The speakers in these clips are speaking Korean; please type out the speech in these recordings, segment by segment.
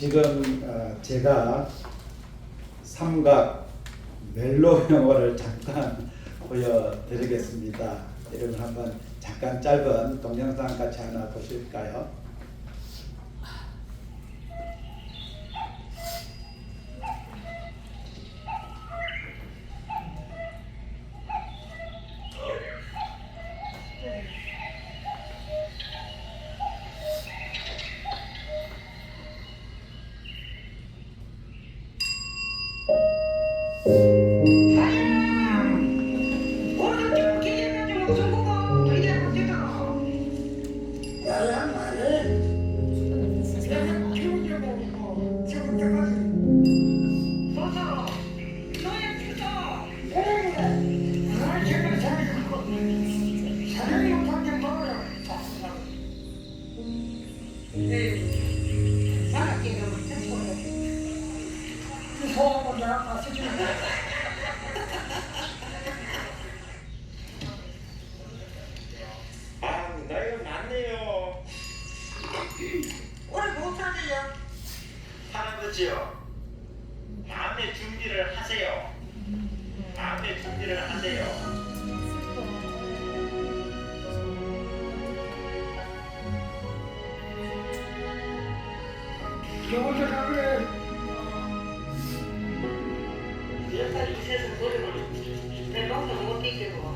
지금 제가 삼각 멜로 영화를 잠깐 보여드리겠습니다. 여러분 한번 잠깐 짧은 동영상 같이 하나 보실까요? 나이가 많네요. 오래 못 사네요. 할아버지요, 마음의 준비를 하세요. 마음의 준비를 하세요. 저보다 그래. 여기까지 세상 버려버리지. 내 방송 못 끼고.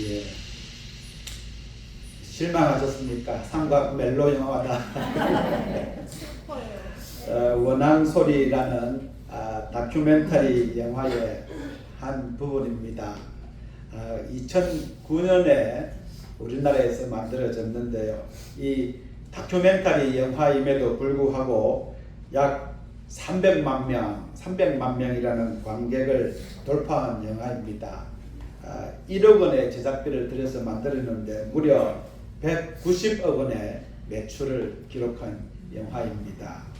예. 실망하셨습니까? 삼각 멜로 영화다. 원앙소리라는 다큐멘터리 영화의 한 부분입니다. 2009년에 우리나라에서 만들어졌는데요. 이 다큐멘터리 영화임에도 불구하고 약 300만 명이라는 관객을 돌파한 영화입니다. 1억 원의 제작비를 들여서 만들었는데 무려 190억 원의 매출을 기록한 영화입니다.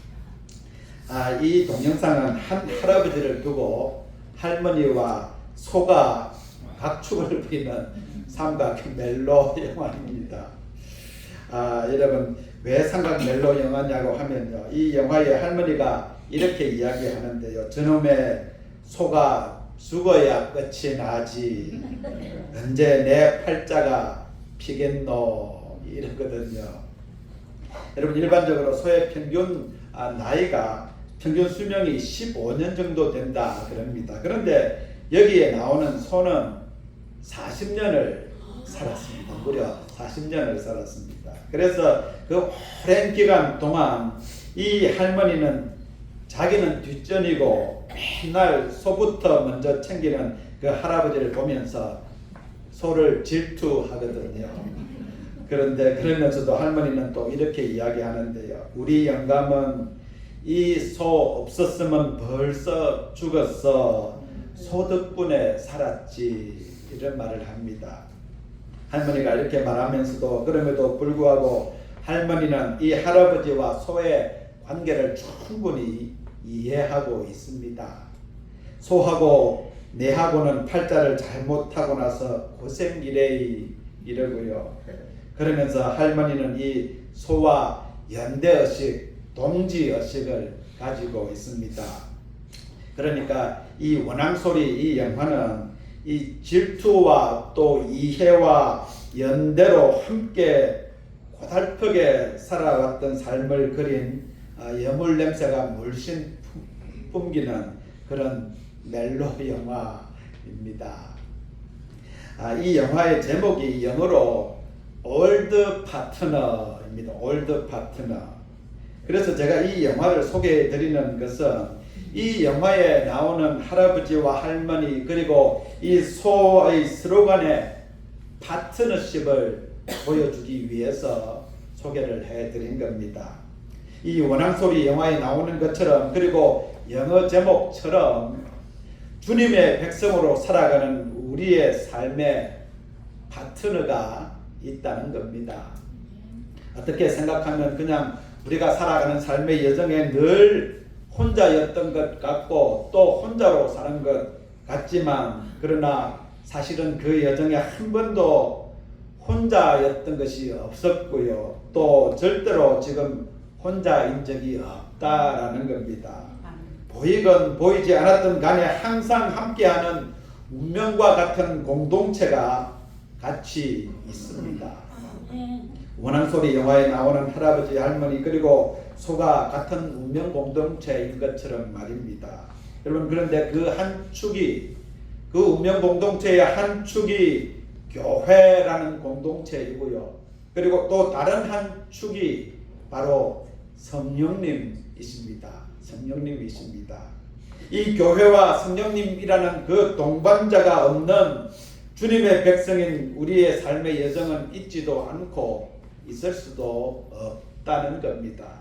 이 동영상은 한 할아버지를 두고 할머니와 소가 각축을 부리는 삼각 멜로 영화입니다. 여러분 왜 삼각 멜로 영화냐고 하면요, 이 영화의 할머니가 이렇게 이야기하는데요. 저놈의 소가 죽어야 끝이 나지 언제 내 팔자가 피겠노 이러거든요. 여러분 일반적으로 소의 평균 평균 수명이 15년 정도 된다 그럽니다. 그런데 여기에 나오는 소는 40년을 살았습니다. 무려 40년을 살았습니다. 그래서 그 오랜 기간 동안 이 할머니는 자기는 뒷전이고 맨날 소부터 먼저 챙기는 그 할아버지를 보면서 소를 질투하거든요. 그런데 그러면서도 할머니는 또 이렇게 이야기하는데요. 우리 영감은 이 소 없었으면 벌써 죽었어. 소 덕분에 살았지. 이런 말을 합니다. 할머니가 이렇게 말하면서도 그럼에도 불구하고 할머니는 이 할아버지와 소의 관계를 충분히 이해하고 있습니다. 소하고 내하고는 팔자를 잘못하고 나서 고생이래 이러고요. 그러면서 할머니는 이 소와 연대의식, 동지의식을 가지고 있습니다. 그러니까 이 원앙소리 이 영화는 이 질투와 또 이해와 연대로 함께 고달프게 살아왔던 삶을 그린 여물 냄새가 물씬 뿜기는 그런 멜로 영화입니다. 이 영화의 제목이 영어로 올드 파트너입니다. 올드 파트너. 그래서 제가 이 영화를 소개해 드리는 것은 이 영화에 나오는 할아버지와 할머니 그리고 이 소의 스로건의 파트너십을 보여주기 위해서 소개를 해 드린 겁니다. 이 원앙소리 영화에 나오는 것처럼 그리고 영어 제목처럼 주님의 백성으로 살아가는 우리의 삶의 파트너가 있다는 겁니다. 어떻게 생각하면 그냥 우리가 살아가는 삶의 여정에 늘 혼자였던 것 같고 또 혼자로 사는 것 같지만 그러나 사실은 그 여정에 한 번도 혼자였던 것이 없었고요. 또 절대로 지금 혼자인 적이 없다라는 겁니다. 보이건 보이지 않았던 간에 항상 함께하는 운명과 같은 공동체가 같이 있습니다. 원앙소리 영화에 나오는 할아버지 할머니 그리고 소가 같은 운명 공동체인 것처럼 말입니다. 여러분 그런데 그 한 축이 그 운명 공동체의 한 축이 교회라는 공동체이고요. 그리고 또 다른 한 축이 바로 성령님이십니다. 성령님이십니다. 이 교회와 성령님이라는 그 동반자가 없는 주님의 백성인 우리의 삶의 여정은 있지도 않고 있을 수도 없다는 겁니다.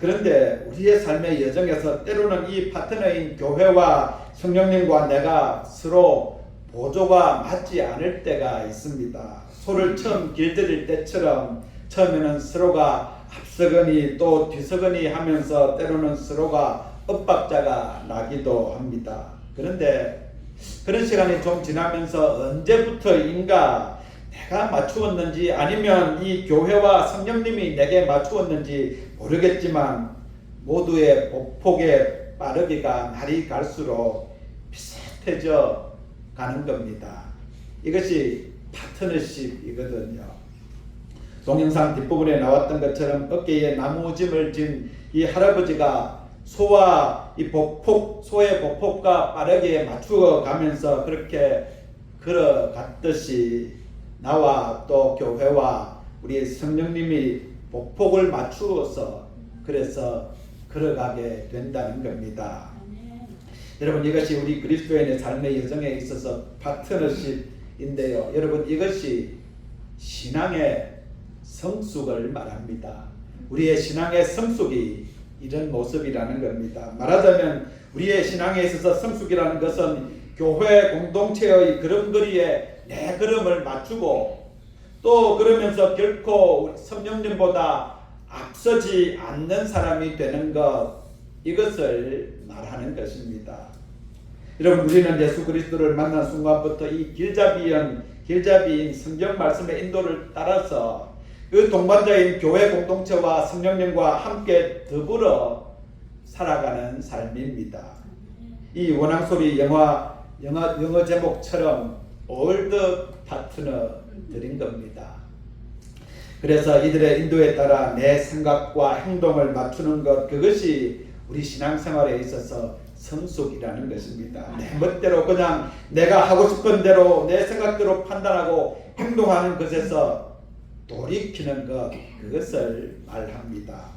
그런데 우리의 삶의 여정에서 때로는 이 파트너인 교회와 성령님과 내가 서로 보조가 맞지 않을 때가 있습니다. 소를 처음 길들일 때처럼 처음에는 서로가 앞서거니 또 뒤서거니 하면서 때로는 서로가 엇박자가 나기도 합니다. 그런데 그런 시간이 좀 지나면서 언제부터인가 내가 맞추었는지 아니면 이 교회와 성령님이 내게 맞추었는지 모르겠지만 모두의 보폭의 빠르기가 날이 갈수록 비슷해져 가는 겁니다. 이것이 파트너십이거든요. 동영상 뒷부분에 나왔던 것처럼 어깨에 나무짐을 진 이 할아버지가 소와 이 소의 보폭과 빠르게 맞추어 가면서 그렇게 걸어갔듯이 나와 또 교회와 우리 성령님이 보폭을 맞추어서 그래서 걸어가게 된다는 겁니다. 여러분 이것이 우리 그리스도인의 삶의 여정에 있어서 파트너십인데요. 여러분 이것이 신앙의 성숙을 말합니다. 우리의 신앙의 성숙이 이런 모습이라는 겁니다. 말하자면 우리의 신앙에 있어서 성숙이라는 것은 교회 공동체의 걸음걸이에 내 걸음을 맞추고 또 그러면서 결코 성령님보다 앞서지 않는 사람이 되는 것 이것을 말하는 것입니다. 여러분 우리는 예수 그리스도를 만난 순간부터 이 길잡이인 성경 말씀의 인도를 따라서 그 동반자인 교회 공동체와 성령님과 함께 더불어 살아가는 삶입니다. 이 원앙소리 영어 제목처럼 올드 파트너들인 겁니다. 그래서 이들의 인도에 따라 내 생각과 행동을 맞추는 것 그것이 우리 신앙생활에 있어서 성숙이라는 것입니다. 내 멋대로 그냥 내가 하고 싶은 대로 내 생각대로 판단하고 행동하는 것에서 돌이키는 것 그것을 말합니다.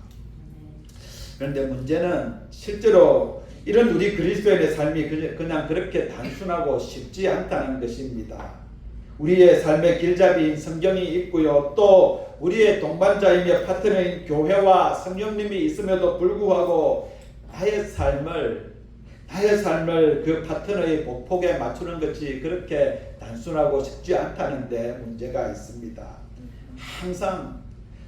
그런데 문제는 실제로 이런 우리 그리스도인의 삶이 그냥 그렇게 단순하고 쉽지 않다는 것입니다. 우리의 삶의 길잡이인 성경이 있고요. 또 우리의 동반자이며 파트너인 교회와 성령님이 있음에도 불구하고 나의 삶을 그 파트너의 보폭에 맞추는 것이 그렇게 단순하고 쉽지 않다는데 문제가 있습니다.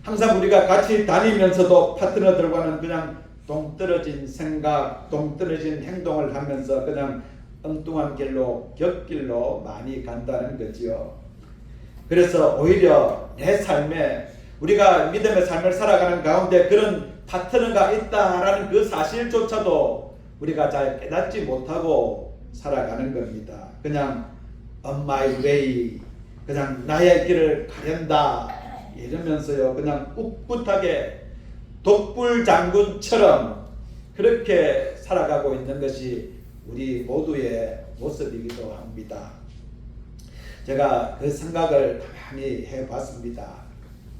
항상 우리가 같이 다니면서도 파트너들과는 그냥 동떨어진 생각, 동떨어진 행동을 하면서 그냥 엉뚱한 길로 곁길로 많이 간다는 거지요. 그래서 오히려 내 삶에 우리가 믿음의 삶을 살아가는 가운데 그런 파트너가 있다라는 그 사실조차도 우리가 잘 깨닫지 못하고 살아가는 겁니다. 그냥 on my way, 그냥 나의 길을 가련다 이러면서요 그냥 꿋꿋하게 독불장군처럼 그렇게 살아가고 있는 것이 우리 모두의 모습이기도 합니다. 제가 그 생각을 가만히 해봤습니다.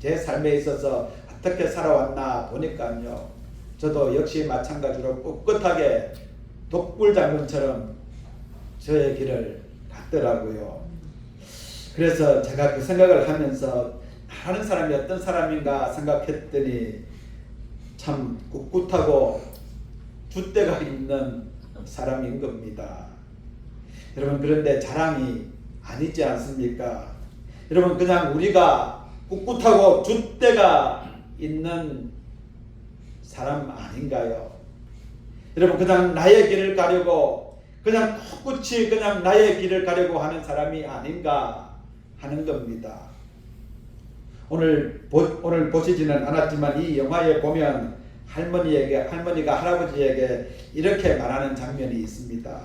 제 삶에 있어서 어떻게 살아왔나 보니까요. 저도 역시 마찬가지로 꿋꿋하게 독불장군처럼 저의 길을 갔더라고요. 그래서 제가 그 생각을 하면서 나라는 사람이 어떤 사람인가 생각했더니 참 꿋꿋하고 줏대가 있는 사람인 겁니다. 여러분 그런데 자랑이 아니지 않습니까? 여러분 그냥 우리가 꿋꿋하고 줏대가 있는 사람 아닌가요? 여러분, 그냥 나의 길을 가려고 그냥 꿋꿋이 그냥 나의 길을 가려고 하는 사람이 아닌가 하는 겁니다. 오늘 보시지는 않았지만 이 영화에 보면 할머니가 할아버지에게 이렇게 말하는 장면이 있습니다.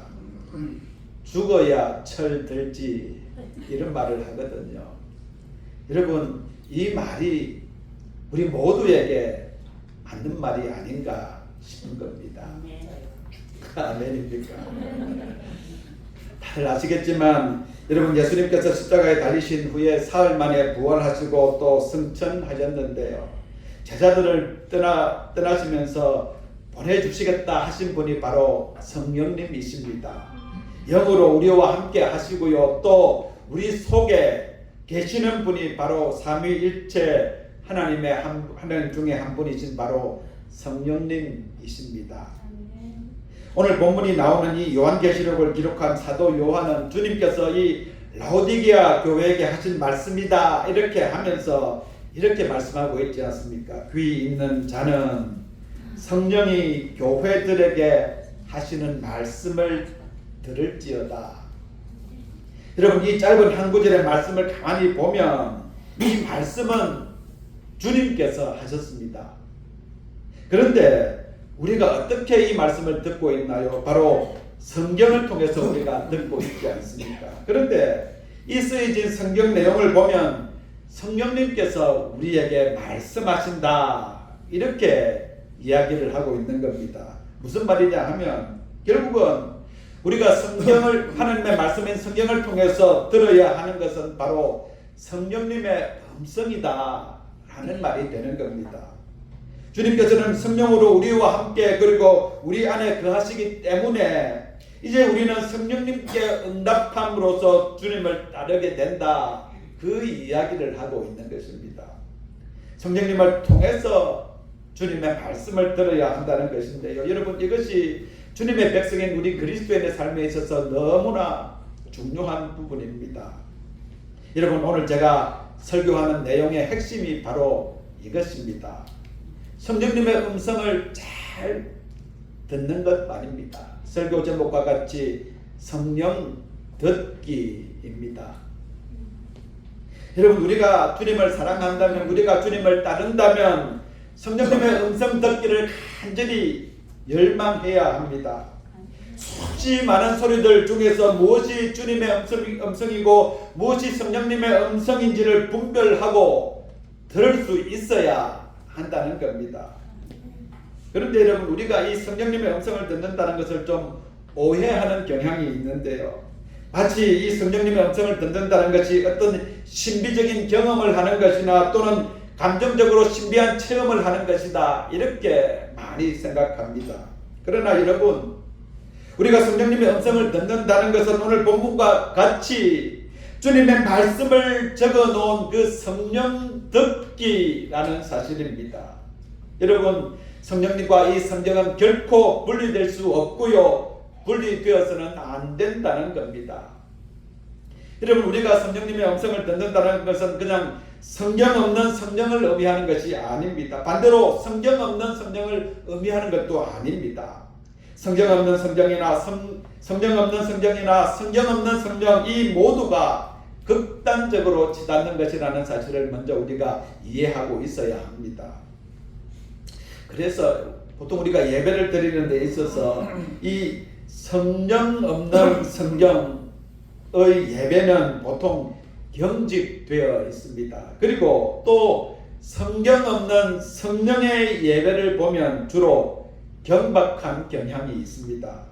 죽어야 철 들지, 이런 말을 하거든요. 여러분, 이 말이 우리 모두에게 맞는 말이 아닌가 싶은 겁니다. 아멘입니까? 다들 아시겠지만 여러분, 예수님께서 십자가에 달리신 후에 사흘 만에 부활하시고 또 승천하셨는데요. 제자들을 떠나시면서 보내주시겠다 하신 분이 바로 성령님이십니다. 영으로 우리와 함께 하시고요. 또 우리 속에 계시는 분이 바로 삼위일체 하나님의 하나님 중에 한 분이신 바로 성령님이십니다. 오늘 본문이 나오는 이 요한계시록을 기록한 사도 요한은 주님께서 이 라오디게아 교회에게 하신 말씀이다 이렇게 하면서 이렇게 말씀하고 있지 않습니까? 귀 있는 자는 성령이 교회들에게 하시는 말씀을 들을지어다. 여러분, 이 짧은 한 구절의 말씀을 가만히 보면 이 말씀은 주님께서 하셨습니다. 그런데 우리가 어떻게 이 말씀을 듣고 있나요? 바로 성경을 통해서 우리가 듣고 있지 않습니까? 그런데 이 쓰여진 성경 내용을 보면 성령님께서 우리에게 말씀하신다 이렇게 이야기를 하고 있는 겁니다. 무슨 말이냐 하면 결국은 우리가 성경을 하나님의 말씀인 성경을 통해서 들어야 하는 것은 바로 성령님의 음성이다 하는 말이 되는 겁니다. 주님께서는 성령으로 우리와 함께 그리고 우리 안에 거하시기 때문에 이제 우리는 성령님께 응답함으로써 주님을 따르게 된다, 그 이야기를 하고 있는 것입니다. 성령님을 통해서 주님의 말씀을 들어야 한다는 것인데요. 여러분, 이것이 주님의 백성인 우리 그리스도인의 삶에 있어서 너무나 중요한 부분입니다. 여러분, 오늘 제가 설교하는 내용의 핵심이 바로 이것입니다. 성령님의 음성을 잘 듣는 것 말입니다. 설교 제목과 같이 성령 듣기입니다. 여러분, 우리가 주님을 사랑한다면, 우리가 주님을 따른다면 성령님의 음성 듣기를 간절히 열망해야 합니다. 수없이 많은 소리들 중에서 무엇이 주님의 음성이고 무엇이 성령님의 음성인지를 분별하고 들을 수 있어야 한다는 겁니다. 그런데 여러분, 우리가 이 성령님의 음성을 듣는다는 것을 좀 오해하는 경향이 있는데요. 마치 이 성령님의 음성을 듣는다는 것이 어떤 신비적인 경험을 하는 것이나 또는 감정적으로 신비한 체험을 하는 것이다 이렇게 많이 생각합니다. 그러나 여러분, 우리가 성령님의 음성을 듣는다는 것은 오늘 본문과 같이 주님의 말씀을 적어놓은 그 성령 듣기라는 사실입니다. 여러분, 성령님과 이 성경은 결코 분리될 수 없고요, 분리되어서는 안 된다는 겁니다. 여러분, 우리가 성령님의 음성을 듣는다는 것은 그냥 성경 없는 성령을 의미하는 것이 아닙니다. 반대로 성경 없는 성령을 의미하는 것도 아닙니다. 성경 없는 성경이나 성경 없는 성경이나 성경 없는 성령, 이 모두가 극단적으로 치닫는 것이라는 사실을 먼저 우리가 이해하고 있어야 합니다. 그래서 보통 우리가 예배를 드리는 데 있어서 이 성령 없는 성경의 예배는 보통 경직되어 있습니다. 그리고 또 성경 없는 성령의 예배를 보면 주로 경박한 경향이 있습니다.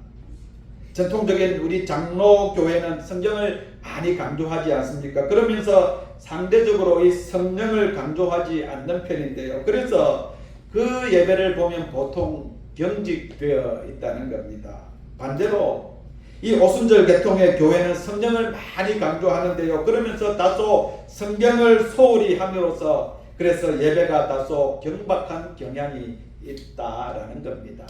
전통적인 우리 장로교회는 성경을 많이 강조하지 않습니까? 그러면서 상대적으로 이 성령을 강조하지 않는 편인데요. 그래서 그 예배를 보면 보통 경직되어 있다는 겁니다. 반대로 이 오순절 계통의 교회는 성령을 많이 강조하는데요. 그러면서 다소 성경을 소홀히 함으로써 그래서 예배가 다소 경박한 경향이 있다라는 겁니다.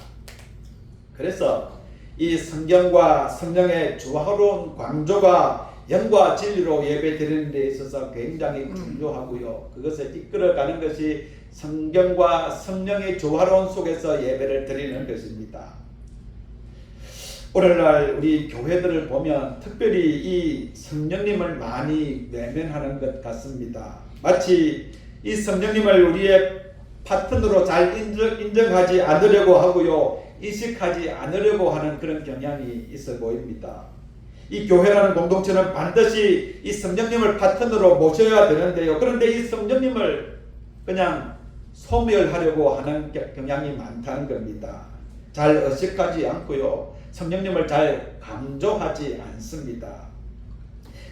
그래서 이 성경과 성령의 조화로운 강조가 영과 진리로 예배 드리는 데 있어서 굉장히 중요하고요. 그것을 이끌어가는 것이 성경과 성령의 조화로운 속에서 예배를 드리는 것입니다. 오늘날 우리 교회들을 보면 특별히 이 성령님을 많이 외면하는 것 같습니다. 마치 이 성령님을 우리의 파트너로 잘 인정하지 않으려고 하고요, 인식하지 않으려고 하는 그런 경향이 있어 보입니다. 이 교회라는 공동체는 반드시 이 성령님을 파트너로 모셔야 되는데요. 그런데 이 성령님을 그냥 소멸하려고 하는 경향이 많다는 겁니다. 잘 의식하지 않고요, 성령님을 잘 강조하지 않습니다.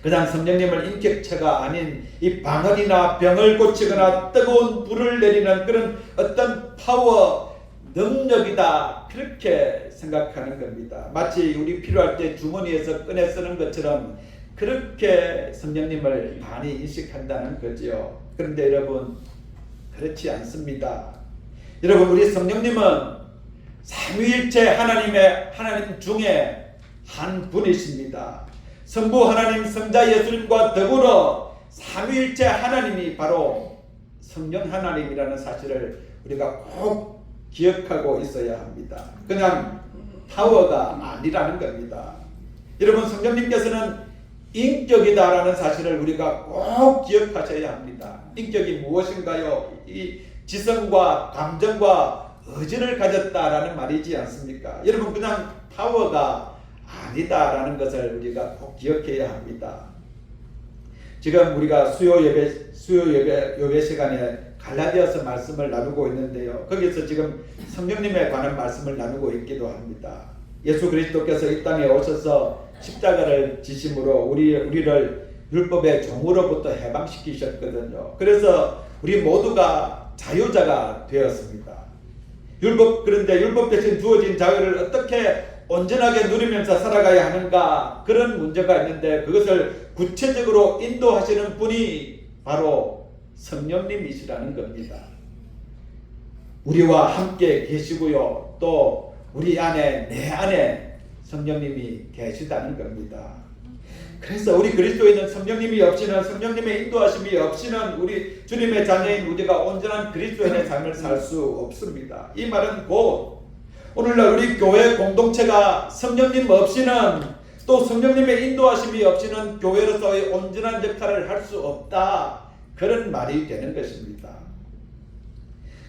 그냥 성령님을 인격체가 아닌 이 방언이나 병을 고치거나 뜨거운 불을 내리는 그런 어떤 파워, 능력이다, 그렇게 생각하는 겁니다. 마치 우리 필요할 때 주머니에서 꺼내 쓰는 것처럼 그렇게 성령님을 많이 인식한다는 거죠. 그런데 여러분, 그렇지 않습니다. 여러분, 우리 성령님은 삼위일체 하나님 중에 한 분이십니다. 성부 하나님, 성자 예수님과 더불어 삼위일체 하나님이 바로 성령 하나님이라는 사실을 우리가 꼭 기억하고 있어야 합니다. 그냥 파워가 아니라는 겁니다. 여러분, 성령님께서는 인격이다라는 사실을 우리가 꼭 기억하셔야 합니다. 인격이 무엇인가요? 이 지성과 감정과 의지를 가졌다라는 말이지 않습니까? 여러분, 그냥 파워가 아니다라는 것을 우리가 꼭 기억해야 합니다. 지금 우리가 수요 예배 시간에 갈라디아서 말씀을 나누고 있는데요. 거기서 지금 성령님에 관한 말씀을 나누고 있기도 합니다. 예수 그리스도께서 이 땅에 오셔서 십자가를 지심으로 우리를 율법의 종으로부터 해방시키셨거든요. 그래서 우리 모두가 자유자가 되었습니다. 그런데 율법 대신 주어진 자유를 어떻게 온전하게 누리면서 살아가야 하는가, 그런 문제가 있는데 그것을 구체적으로 인도하시는 분이 바로 성령님이시라는 겁니다. 우리와 함께 계시고요, 또 우리 안에, 내 안에 성령님이 계시다는 겁니다. 그래서 우리 그리스도인은 성령님이 없이는, 성령님의 인도하심이 없이는 우리 주님의 자녀인 우리가 온전한 그리스도인의 삶을 살 수 없습니다. 이 말은 곧 오늘날 우리 교회 공동체가 성령님 없이는, 또 성령님의 인도하심이 없이는 교회로서의 온전한 역할을 할 수 없다, 그런 말이 되는 것입니다.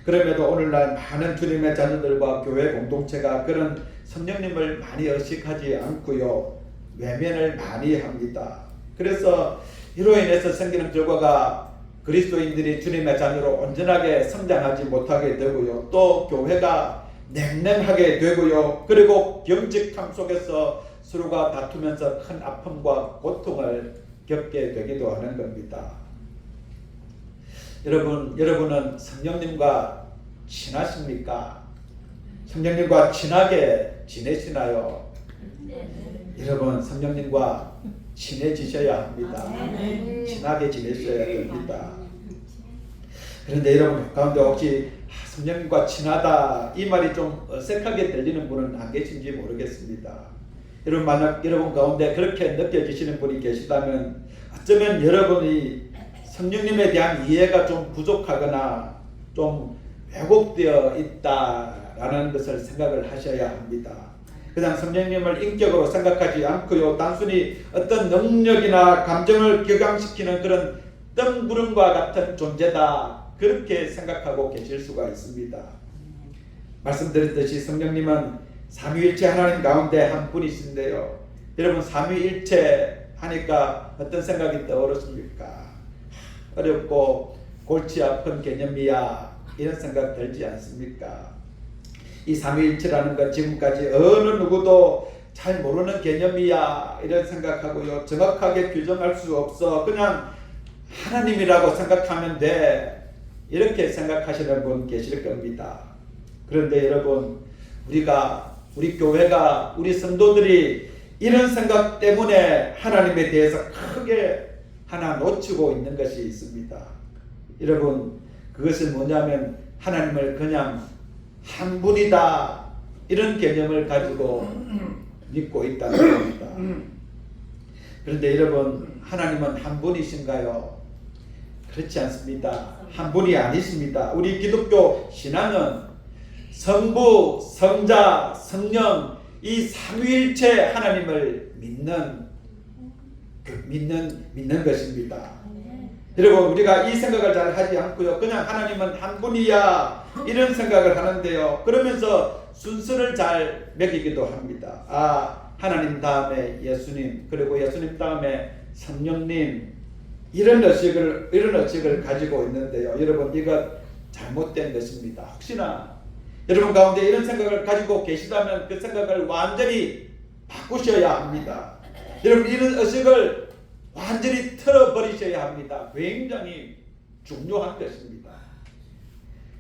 그럼에도 오늘날 많은 주님의 자녀들과 교회 공동체가 그런 성령님을 많이 의식하지 않고요, 외면을 많이 합니다. 그래서 이로 인해서 생기는 결과가 그리스도인들이 주님의 자녀로 온전하게 성장하지 못하게 되고요, 또 교회가 냉랭하게 되고요, 그리고 경직함 속에서 서로가 다투면서 큰 아픔과 고통을 겪게 되기도 하는 겁니다. 여러분은 성령님과 친하십니까? 성령님과 친하게 지내시나요? 여러분, 성령님과 친해지셔야 합니다. 친하게 지내셔야 됩니다. 그런데 여러분 가운데 혹시 성령님과 친하다, 이 말이 좀 어색하게 들리는 분은 안 계신지 모르겠습니다. 여러분, 만약 여러분 가운데 그렇게 느껴지시는 분이 계시다면 어쩌면 여러분이 성령님에 대한 이해가 좀 부족하거나 좀 왜곡되어 있다라는 것을 생각을 하셔야 합니다. 그냥 성령님을 인격으로 생각하지 않고요, 단순히 어떤 능력이나 감정을 격양시키는 그런 뜬구름과 같은 존재다, 그렇게 생각하고 계실 수가 있습니다. 말씀드렸듯이 성령님은 삼위일체 하나님 가운데 한 분이신데요. 여러분, 삼위일체 하니까 어떤 생각이 떠오르십니까? 어렵고 골치 아픈 개념이야, 이런 생각 들지 않습니까? 이 삼위일체라는 것 지금까지 어느 누구도 잘 모르는 개념이야, 이런 생각하고요, 정확하게 규정할 수 없어, 그냥 하나님이라고 생각하면 돼, 이렇게 생각하시는 분 계실 겁니다. 그런데 여러분, 우리 교회가, 우리 성도들이 이런 생각 때문에 하나님에 대해서 크게 하나 놓치고 있는 것이 있습니다. 여러분, 그것은 뭐냐면 하나님을 그냥 한 분이다, 이런 개념을 가지고 믿고 있다는 겁니다. 그런데 여러분, 하나님은 한 분이신가요? 그렇지 않습니다. 한 분이 아니십니다. 우리 기독교 신앙은 성부, 성자, 성령 이 삼위일체 하나님을 믿는 것입니다. 여러분, 우리가 이 생각을 잘 하지 않고요, 그냥 하나님은 한 분이야 이런 생각을 하는데요, 그러면서 순서를 잘 매기기도 합니다. 하나님 다음에 예수님, 그리고 예수님 다음에 성령님, 이런 의식을 가지고 있는데요, 여러분, 이거 잘못된 것입니다. 혹시나 여러분 가운데 이런 생각을 가지고 계시다면 그 생각을 완전히 바꾸셔야 합니다. 여러분, 이런 의식을 완전히 틀어버리셔야 합니다. 굉장히 중요한 것입니다.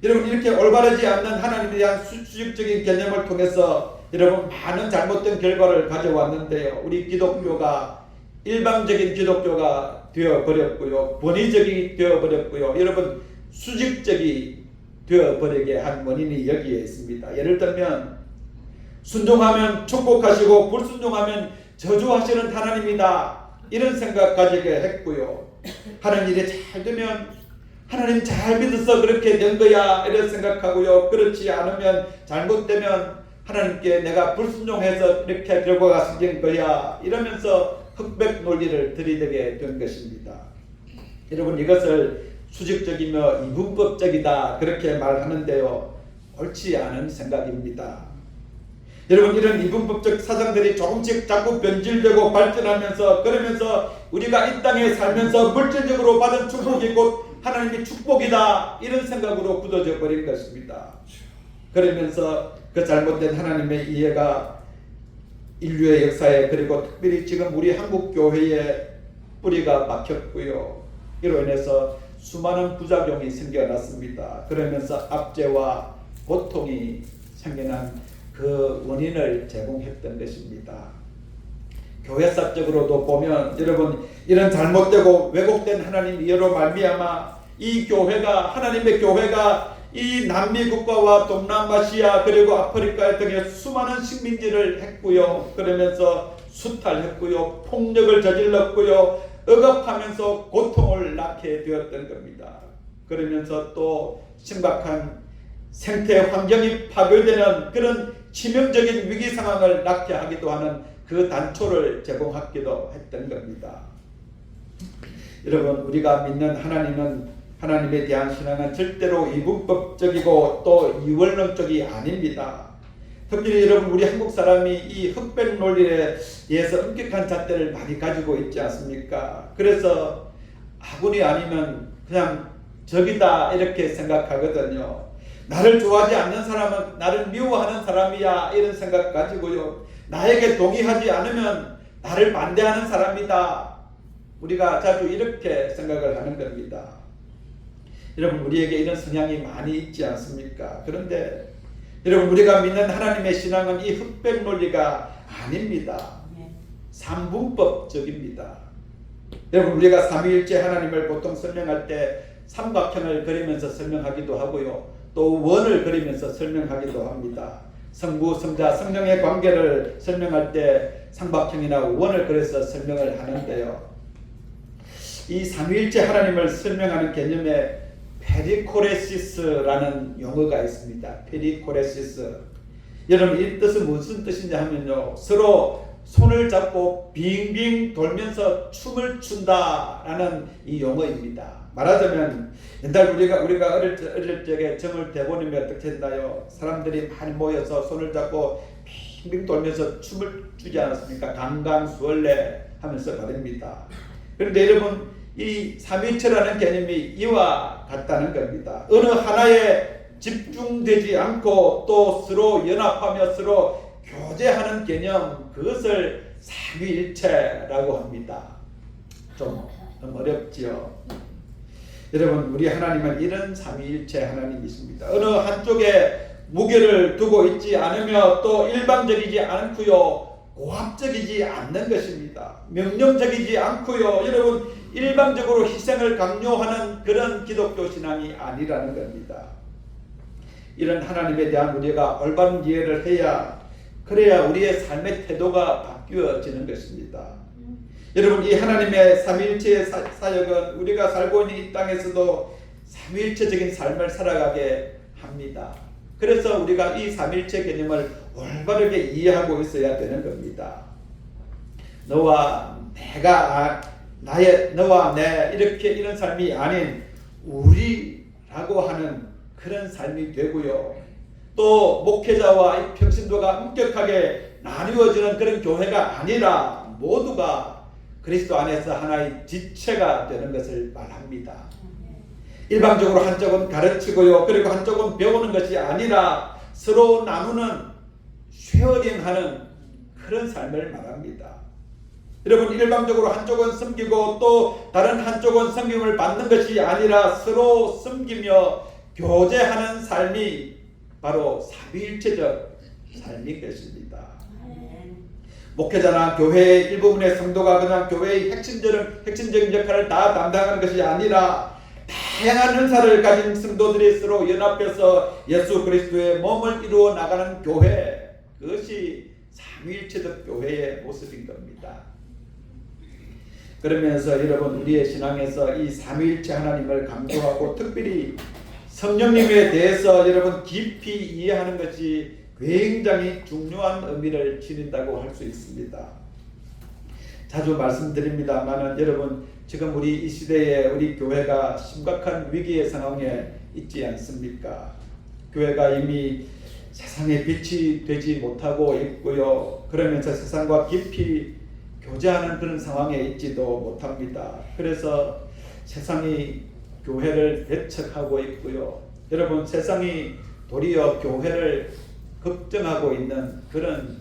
여러분, 이렇게 올바르지 않는 하나님에 대한 수직적인 개념을 통해서 여러분 많은 잘못된 결과를 가져왔는데요, 우리 기독교가 일방적인 기독교가 되어버렸고요, 권위적이 되어버렸고요, 여러분 수직적이 되어버리게 한 원인이 여기에 있습니다. 예를 들면 순종하면 축복하시고 불순종하면 저주하시는 하나님이다, 이런 생각 가지게 했고요, 하는 일이 잘 되면 하나님 잘 믿어서 그렇게 된 거야 이런 생각하고요, 그렇지 않으면 잘못되면 하나님께 내가 불순종해서 이렇게 결과가 생긴 거야 이러면서 흑백 논리를 들이대게 된 것입니다. 여러분, 이것을 수직적이며 이분법적이다 그렇게 말하는데요, 옳지 않은 생각입니다. 여러분, 이런 이분법적 사상들이 조금씩 자꾸 변질되고 발전하면서, 그러면서 우리가 이 땅에 살면서 물질적으로 받은 축복이 곧 하나님의 축복이다 이런 생각으로 굳어져 버린 것입니다. 그러면서 그 잘못된 하나님의 이해가 인류의 역사에, 그리고 특별히 지금 우리 한국 교회에 뿌리가 박혔고요, 이로 인해서 수많은 부작용이 생겨났습니다. 그러면서 압제와 고통이 생겨난 그 원인을 제공했던 것입니다. 교회사적으로도 보면 여러분, 이런 잘못되고 왜곡된 하나님 이해로 말미암아 이 교회가, 하나님의 교회가 이 남미 국가와 동남아시아 그리고 아프리카 등의 수많은 식민지를 했고요, 그러면서 수탈했고요, 폭력을 저질렀고요, 억압하면서 고통을 낳게 되었던 겁니다. 그러면서 또 심각한 생태 환경이 파괴되는 그런 치명적인 위기 상황을 낳게 하기도 하는 그 단초를 제공하기도 했던 겁니다. 여러분, 우리가 믿는 하나님에 대한 신앙은 절대로 이분법적이고 또 이원론적이 아닙니다. 특별히 여러분, 우리 한국 사람이 이 흑백 논리에 의해서 엄격한 잣대를 많이 가지고 있지 않습니까? 그래서 아군이 아니면 그냥 적이다 이렇게 생각하거든요. 나를 좋아하지 않는 사람은 나를 미워하는 사람이야 이런 생각 가지고요, 나에게 동의하지 않으면 나를 반대하는 사람이다, 우리가 자주 이렇게 생각을 하는 겁니다. 여러분, 우리에게 이런 성향이 많이 있지 않습니까? 그런데 여러분, 우리가 믿는 하나님의 신앙은 이 흑백 논리가 아닙니다. 삼분법적입니다. 여러분, 우리가 삼위일체 하나님을 보통 설명할 때 삼각형을 그리면서 설명하기도 하고요, 또 원을 그리면서 설명하기도 합니다. 성부, 성자, 성령의 관계를 설명할 때 삼각형이나 원을 그려서 설명을 하는데요, 이 삼위일체 하나님을 설명하는 개념에 페리코레시스라는 용어가 있습니다. 페리코레시스. 여러분, 이 뜻은 무슨 뜻이냐 하면요, 서로 손을 잡고 빙빙 돌면서 춤을 춘다라는 이 용어입니다. 말하자면 옛날 우리가 어릴 적에 정을 대보내면 어떻게 했나요? 사람들이 많이 모여서 손을 잡고 빙빙 돌면서 춤을 추지 않았습니까? 강강수월래 하면서 말입니다. 그런데 여러분, 이 삼위일체라는 개념이 이와 같다는 겁니다. 어느 하나에 집중되지 않고 또 서로 연합하며 서로 교제하는 개념, 그것을 삼위일체라고 합니다. 좀 어렵지요. 여러분, 우리 하나님은 이런 삼위일체 하나님이십니다. 어느 한쪽에 무게를 두고 있지 않으며 또 일방적이지 않고요, 고압적이지 않는 것입니다. 명령적이지 않고요, 여러분 일방적으로 희생을 강요하는 그런 기독교 신앙이 아니라는 겁니다. 이런 하나님에 대한 우리가 올바른 이해를 해야, 그래야 우리의 삶의 태도가 바뀌어지는 것입니다. 여러분, 이 하나님의 삼위일체의 사역은 우리가 살고 있는 이 땅에서도 삼위일체적인 삶을 살아가게 합니다. 그래서 우리가 이 삼위일체 개념을 올바르게 이해하고 있어야 되는 겁니다. 너와 내가 너와 내 이런 삶이 아닌 우리라고 하는 그런 삶이 되고요. 또 목회자와 이 평신도가 엄격하게 나뉘어지는 그런 교회가 아니라 모두가 그리스도 안에서 하나의 지체가 되는 것을 말합니다. 일방적으로 한쪽은 가르치고요, 그리고 한쪽은 배우는 것이 아니라 서로 나누는, 쉐어링하는 그런 삶을 말합니다. 여러분, 일방적으로 한쪽은 섬기고 또 다른 한쪽은 섬김을 받는 것이 아니라 서로 섬기며 교제하는 삶이 바로 삼위일체적 삶인 것입니다. 목회자나 교회의 일부분의 성도가 그냥 교회의 핵심적인 역할을 다 담당하는 것이 아니라 다양한 은사를 가진 성도들이 서로 연합해서 예수 그리스도의 몸을 이루어 나가는 교회, 그것이 삼위일체적 교회의 모습인 겁니다. 그러면서 여러분, 우리의 신앙에서 이 삼위일체 하나님을 강조하고 특별히 성령님에 대해서 여러분 깊이 이해하는 것이 굉장히 중요한 의미를 지닌다고 할 수 있습니다. 자주 말씀드립니다만 여러분, 지금 우리 이 시대에 우리 교회가 심각한 위기의 상황에 있지 않습니까? 교회가 이미 세상의 빛이 되지 못하고 있고요. 그러면서 세상과 깊이 교제하는 그런 상황에 있지도 못합니다. 그래서 세상이 교회를 배척하고 있고요. 여러분, 세상이 도리어 교회를 걱정하고 있는 그런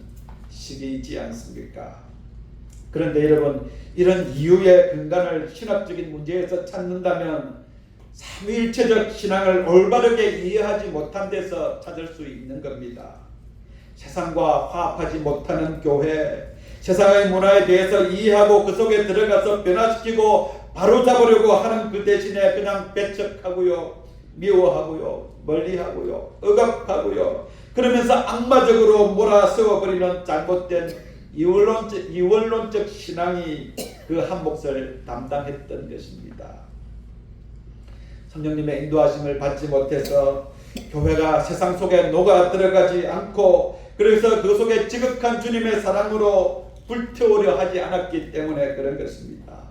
시기이지 않습니까? 그런데 여러분, 이런 이유의 근간을 신학적인 문제에서 찾는다면 삼위일체적 신앙을 올바르게 이해하지 못한 데서 찾을 수 있는 겁니다. 세상과 화합하지 못하는 교회, 세상의 문화에 대해서 이해하고 그 속에 들어가서 변화시키고 바로잡으려고 하는 그 대신에 그냥 배척하고요, 미워하고요, 멀리하고요, 억압하고요, 그러면서 악마적으로 몰아세워버리는 잘못된 이원론적 신앙이 그 한 몫을 담당했던 것입니다. 성령님의 인도하심을 받지 못해서 교회가 세상 속에 녹아 들어가지 않고, 그래서 그 속에 지극한 주님의 사랑으로 불태우려 하지 않았기 때문에 그런 것입니다.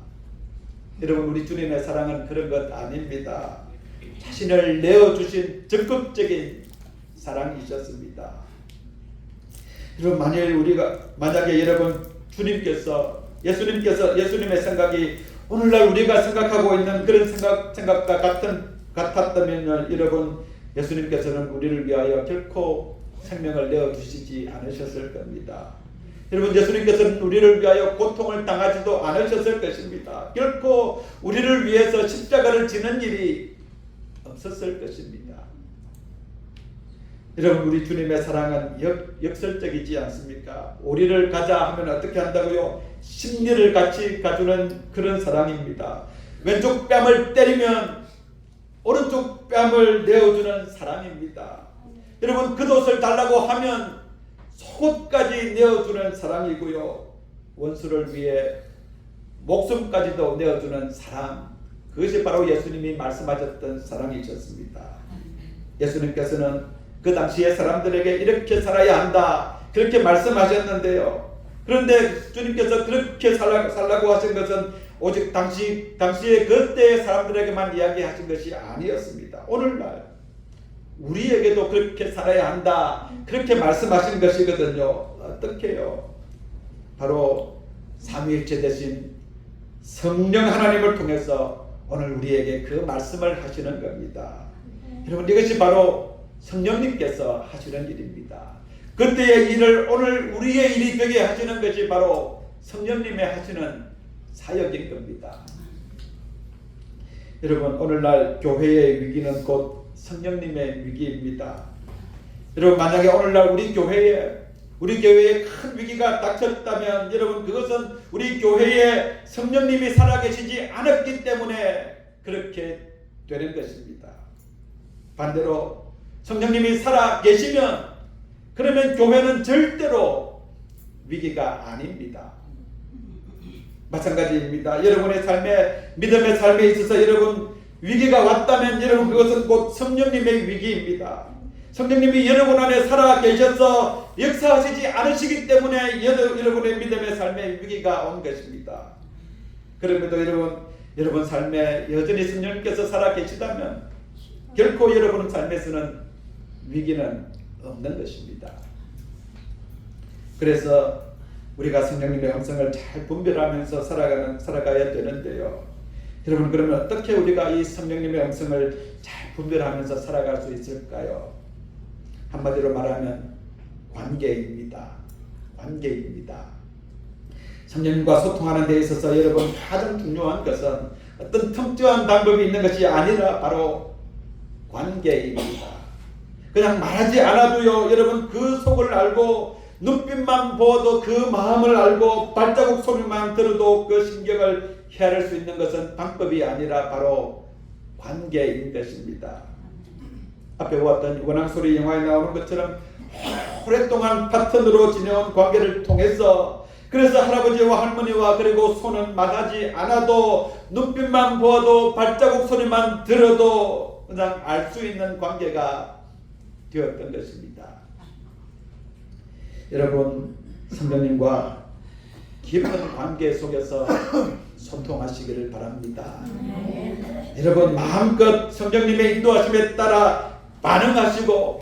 여러분, 우리 주님의 사랑은 그런 것 아닙니다. 자신을 내어주신 적극적인 사랑이셨습니다. 여러분, 만약에 여러분 예수님의 생각이 오늘날 우리가 생각하고 있는 그런 생각과 같았다면 여러분, 예수님께서는 우리를 위하여 결코 생명을 내어주시지 않으셨을 겁니다. 여러분, 예수님께서는 우리를 위하여 고통을 당하지도 않으셨을 것입니다. 결코 우리를 위해서 십자가를 지는 일이 없었을 것입니다. 여러분, 우리 주님의 사랑은 역설적이지 않습니까? 우리를 가자 하면 어떻게 한다고요? 심리를 같이 가주는 그런 사랑입니다. 왼쪽 뺨을 때리면 오른쪽 뺨을 내어주는 사랑입니다. 여러분, 겉옷을 달라고 하면 속옷까지 내어주는 사랑이고요. 원수를 위해 목숨까지도 내어주는 사랑, 그것이 바로 예수님이 말씀하셨던 사랑이셨습니다. 예수님께서는 그 당시에 사람들에게 이렇게 살아야 한다, 그렇게 말씀하셨는데요. 그런데 주님께서 그렇게 살라고 하신 것은 오직 당시에 그때의 사람들에게만 이야기하신 것이 아니었습니다. 오늘날 우리에게도 그렇게 살아야 한다, 그렇게 말씀하신 것이거든요. 어떻게요? 바로 삼위일체 되신 성령 하나님을 통해서 오늘 우리에게 그 말씀을 하시는 겁니다. 여러분, 이것이 바로 성령님께서 하시는 일입니다. 그때의 일을 오늘 우리의 일이 되게 하시는 것이 바로 성령님의 하시는 사역인 겁니다. 여러분, 오늘날 교회의 위기는 곧 성령님의 위기입니다. 여러분, 만약에 오늘날 우리 교회에 큰 위기가 닥쳤다면 여러분, 그것은 우리 교회에 성령님이 살아계시지 않았기 때문에 그렇게 되는 것입니다. 반대로 성령님이 살아계시면 그러면 교회는 절대로 위기가 아닙니다. 마찬가지입니다. 여러분의 삶에, 믿음의 삶에 있어서 여러분 위기가 왔다면 여러분 그것은 곧 성령님의 위기입니다. 성령님이 여러분 안에 살아 계셔서 역사하시지 않으시기 때문에 여러분의 믿음의 삶에 위기가 온 것입니다. 그럼에도 여러분 삶에 여전히 성령님께서 살아 계시다면 결코 여러분 삶에서는 위기는 없는 것입니다. 그래서 우리가 성령님의 음성을 잘 분별하면서 살아가야 되는데요. 여러분, 그러면 어떻게 우리가 이 성령님의 음성을 잘 분별하면서 살아갈 수 있을까요? 한마디로 말하면 관계입니다. 관계입니다. 성령님과 소통하는 데 있어서 여러분 가장 중요한 것은 어떤 특정한 방법이 있는 것이 아니라 바로 관계입니다. 그냥 말하지 않아도요, 여러분 그 속을 알고 눈빛만 보아도 그 마음을 알고 발자국 소리만 들어도 그 심경을 헤아릴 수 있는 것은 방법이 아니라 바로 관계인 것입니다. 앞에 보았던 원앙소리 영화에 나오는 것처럼 오랫동안 파트너로 지내온 관계를 통해서, 그래서 할아버지와 할머니와 그리고 손은 말하지 않아도 눈빛만 보아도 발자국 소리만 들어도 그냥 알 수 있는 관계가 되었던 것입니다. 여러분, 성령님과 깊은 관계 속에서 소통하시기를 바랍니다. 여러분, 마음껏 성령님의 인도하심에 따라 반응하시고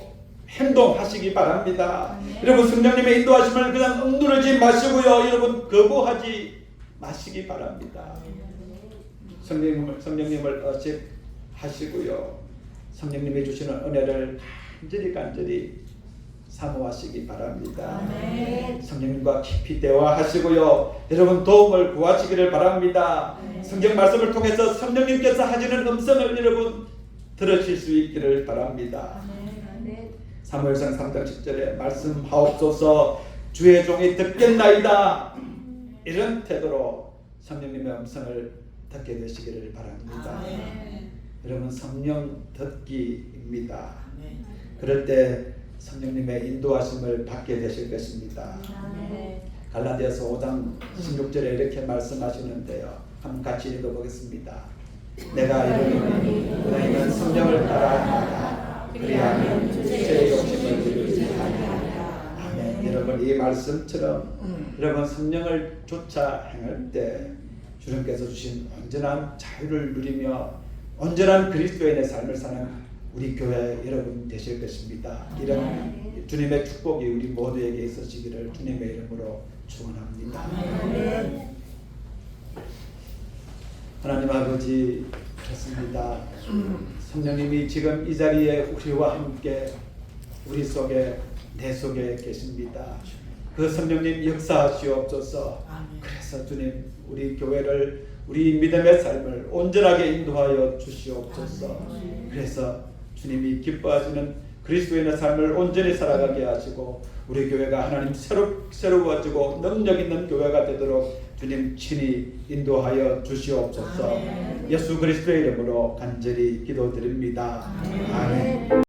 행동하시기 바랍니다. 여러분, 성령님의 인도하심을 그냥 억누르지 마시고요, 여러분 거부하지 마시기 바랍니다. 성령님을 의식하시고요, 성령님이 주시는 은혜를 간절히 사모하시기 바랍니다. 성령님과 깊이 대화하시고요, 여러분 도움을 구하시기를 바랍니다. 성경 말씀을 통해서 성령님께서 하시는 음성을 여러분 들으실 수 있기를 바랍니다. 사무엘상 3장 10절에 말씀하옵소서 주의 종이 듣겠나이다, 이런 태도로 성령님의 음성을 듣게 되시기를 바랍니다. 여러분, 성령 듣기입니다. 그럴 때 성령님의 인도하심을 받게 되실 것입니다. 갈라디아서 5장 16절에 이렇게 말씀하시는데요, 한번 같이 읽어보겠습니다. 내가 이르노니 너희는 성령을 따라 나가 그리하면 주의 욕심을 이루지 아니하리라. 아멘. 여러분, 이 말씀처럼 여러분 성령을 쫓아 행할 때 주님께서 주신 온전한 자유를 누리며 온전한 그리스도인의 삶을 사는 우리 교회 여러분 되실 것입니다. 이런 주님의 축복이 우리 모두에게 있으시기를 주님의 이름으로 축원합니다. 하나님 아버지, 좋습니다. 성령님이 지금 이 자리에 우리와 함께 우리 속에 내 속에 계십니다. 그 성령님 역사하시옵소서. 그래서 주님, 우리 교회를, 우리 믿음의 삶을 온전하게 인도하여 주시옵소서. 그래서 주님이 기뻐하시는 그리스도인의 삶을 온전히 살아가게 하시고 우리 교회가 하나님 새로워지고 능력 있는 교회가 되도록 주님 친히 인도하여 주시옵소서. 예수 그리스도의 이름으로 간절히 기도드립니다. 아멘.